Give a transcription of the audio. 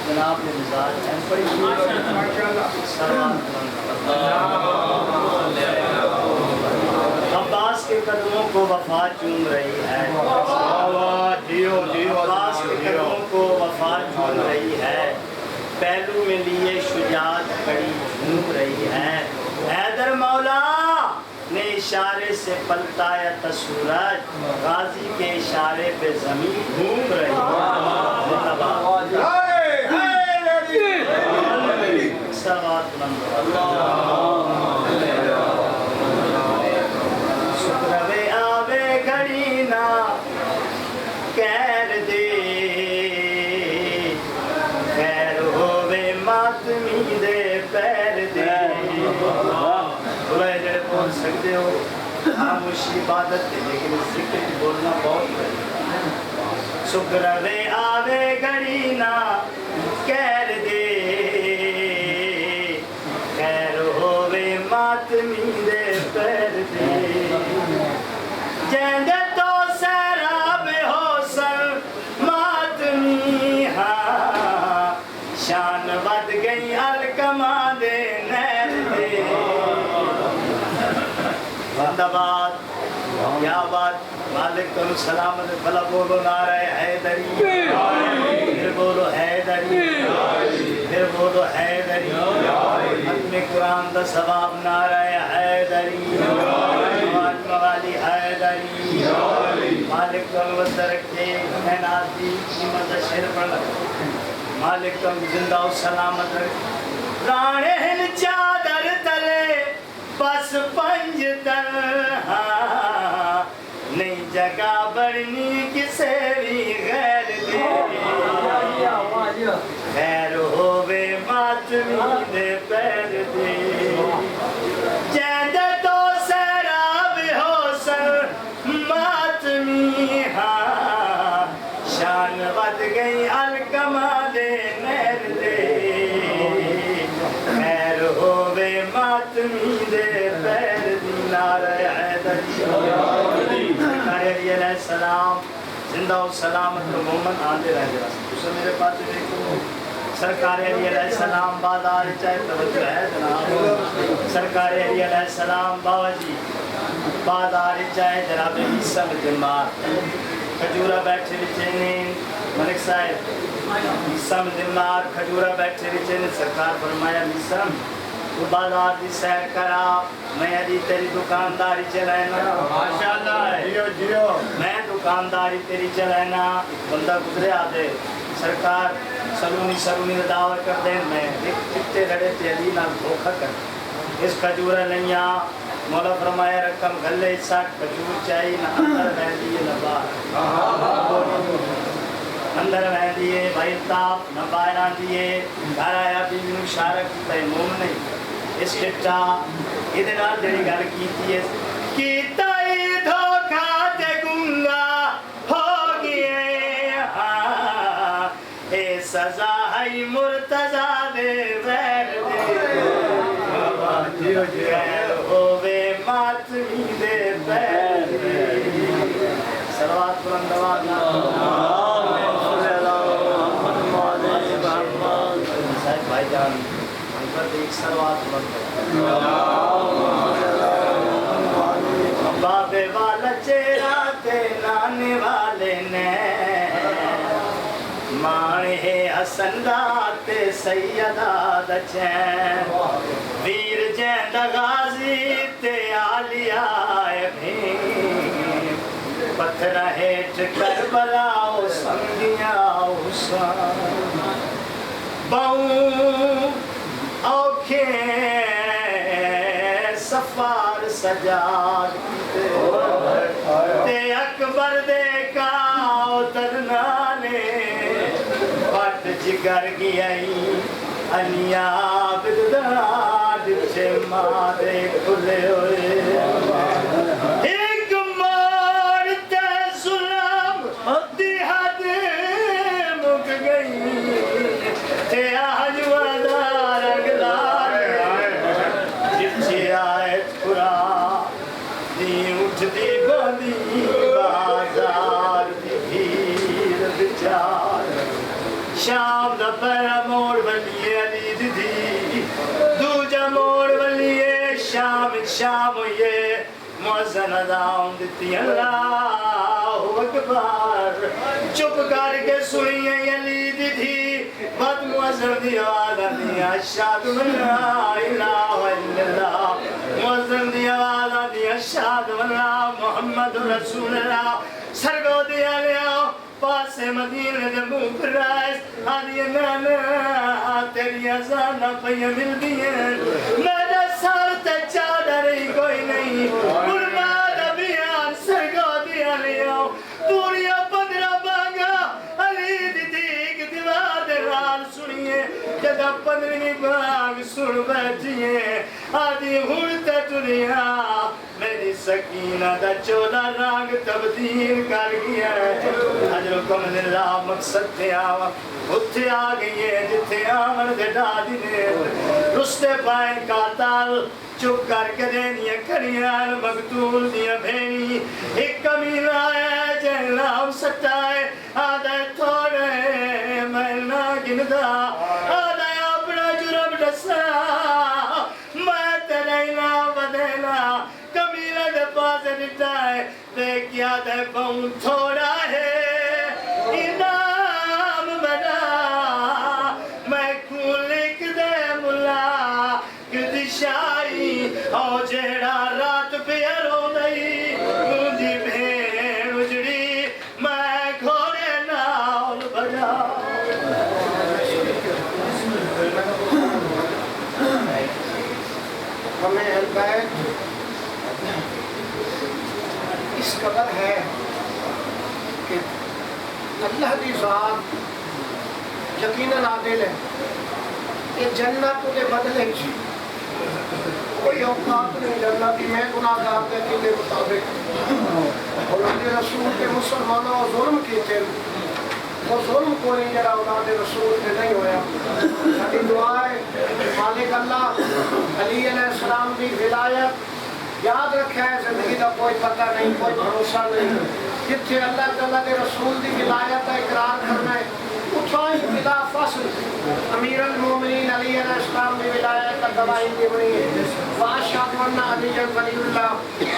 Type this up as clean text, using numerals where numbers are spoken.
جناب نے مزاج ہیں بڑی عباس کے قدموں کو وفا چوم رہی ہے، عباس کے قدموں کو وفا چوم رہی ہے، پہلو میں لیے شجاعت کڑی جھوم رہی ہے، حیدر مولا نے اشارے سے پلٹایا سورج، غازی کے اشارے پہ زمین گھوم رہی ہے۔ شکروے آوے گھڑی نہ کہر دے، خیر ہووے ماتمی دے پیر دے۔ بلائے جڑے بول سکتے ہو خاموشی عبادت ہے، لیکن ذکر بولنا بہت ہے۔ شکروے آوے گھڑی نہ کہر دے، خیر ہووے ماتمی دے پیر دے۔ جیندے تو سیراب حسن ماتمی ہاں، شان ود گئی الکما دے نیر دے۔ بندباد کیا بات، مالک تم سلامت، بھلا بولو نعرہ حیدری، پھر بولو حیدری، پھر بولو حیدری، ختم قرآن دا ثواب نعرہ حیدری، موالی حیدری، مالک تم وزد رکھے محنات دی قیمت شیر پڑھ لگا، مالک تم زندہ و سلامت رکھے۔ رانے ہن چادر تلے بس پنج تنہا، نہیں جگہ بڑھنی کسے بھی غیر دے، خیر ہووے ماتمی دے پیر دے۔ جیندے تو سیراب حسن ماتمی ہاں، شان ود گئی الکما دے نیر دے، خیر ہووے ماتمی دے پیر دی۔ نعرہ حیدری، سرکار علیہ السلام زندہ و سلامت مومن آندے رہ جا۔ اسے میرے پاس دیکھو، سرکار علیہ السلام بازار چاہے توجہ ہے جناب، سرکار علیہ السلام بابا جی بازار چاہے جناب عیسیٰ مدمار کھجورہ بیٹھے بچے ملک صاحب، عیسیٰ مدمار کھجورہ بیٹھے بچے، سرکار فرمایا عیسیٰ تو بازار دی سیر کرا، میں علی تیری دکانداری چلائنا، ماشاءاللہ جیو جیو، میں دکانداری تیری چلائنا۔ بندہ گزرے آدھے سرکار سلونی دعوت کر دیں، میں ایک چٹے لڑے تے علی نہ دھوکھا کر اس کھجورہ نہیں آ، مولا فرمایا رقم گھلے ساٹھ کھجور چاہیے، نہ اندر رہ دیئے نہ باہر، اندر رہ دیئے بھائی تاپ نہ باہر آن دیئے، گھر آیا بیوی مشارک کی تیموم نہیں۔ اس چٹا ادنا جڑی گل کیتی ہے، کیتا ہی دھوکھا تے گنگا ہو گئے ہاں، اے سزا ہے مرتضیٰ دے غیر دے، غیر ہووے ماتمی دے پیر دے۔ صلوات بلند بھائی جان ایک سروات بند بابے والا چہرہ تے نانے والے نے، مانے حسن تے سیدہ دا چین، ویر جیند غازی تے آلیا بھیم، پتھر ہیٹ کربلا او سنگیاں حسین، باؤں اوکھے سفار سجاد تے اکبر دے کا اترنا نے، پٹ جگر گئی علی عابد دا دچے مارے کھلے ہوئے، ایک مارتے ظلم دی حد مک گئی، تے آج وردار اگلار جچے آیت قرآن دی اٹھ دی بندی بازار دی بھیر بچار، شام دا پہلا موڑ ولی علی دی دوجا موڑ ولی شام شام ہوئے مؤذن اذان دیتی اللہ اکبر چپ کر کے سنیے علی دی بد مؤذن دی آواز آتی اشہد ان لا الہ الا اللہ مؤذن دی آواز آتی اشہد ان لا محمد رسول اللہ سرگو دیا لیا پاس مدینہ دے منہ پر رائس آدھی نانا تیری ازانہ پہیا مل دیئے میرا سار تے چادر ہی کوئی نہیں برباد بیان سرگو دیا لیا پوریا 15 بانگا علی دی دیکھ دیوار دے رال سنیے جدہ 15 بانگ سن بیٹھئے آدھی ہڑتے دنیا میری سکینہ دا 14 رنگ تبدیل کر گیا ہے حجرکم للہ مقصد تے آوا اتھے آگئیے جتھے آمن دے ڈادی نے رستے پائن قاتل چپ کر کے دینیا کریان مقتول دیا بھینی ایک کمیل آیا جہن نام سٹائے آدھے تھوڑے مہلنا گندہ آدھے اپنا جرم ڈسا میں تیرے نام بدینا کمیلہ دے پاس نٹائے دیکھیا دے بہن تھوڑا ہے انام بنا میں کون لکھ دے ملا کدی شائی او جیڑا رات پیرو نہیں مجھے بھین اجڑی میں گھوڑے نال بجا ہمیں البیت اس قدر ہے کہ اللہ کی ذات یقیناً عادل ہے یہ جنت کے بدلے جی کوئی اوقات نہیں جنت کی میں گناہ گار کے دل مطابق اور اللہ رسول کے مسلمانوں ظلم کیتے وہ ظلم کو نہیں جڑا اولاد رسول سے نہیں ہویا ساری دعائیں مالک اللہ علی علیہ السلام کی ولایت یاد رکھا ہے زندگی کا کوئی پتہ نہیں کوئی بھروسہ نہیں جتھے اللہ تعالیٰ کے رسول کی ولایت کا اقرار کرنا ہے اتھائی بلا فصل امیر المومنین علی علیہ السلام کی ولایت کا گواہی دی بنی ہے واشہد ان علی ولی اللہ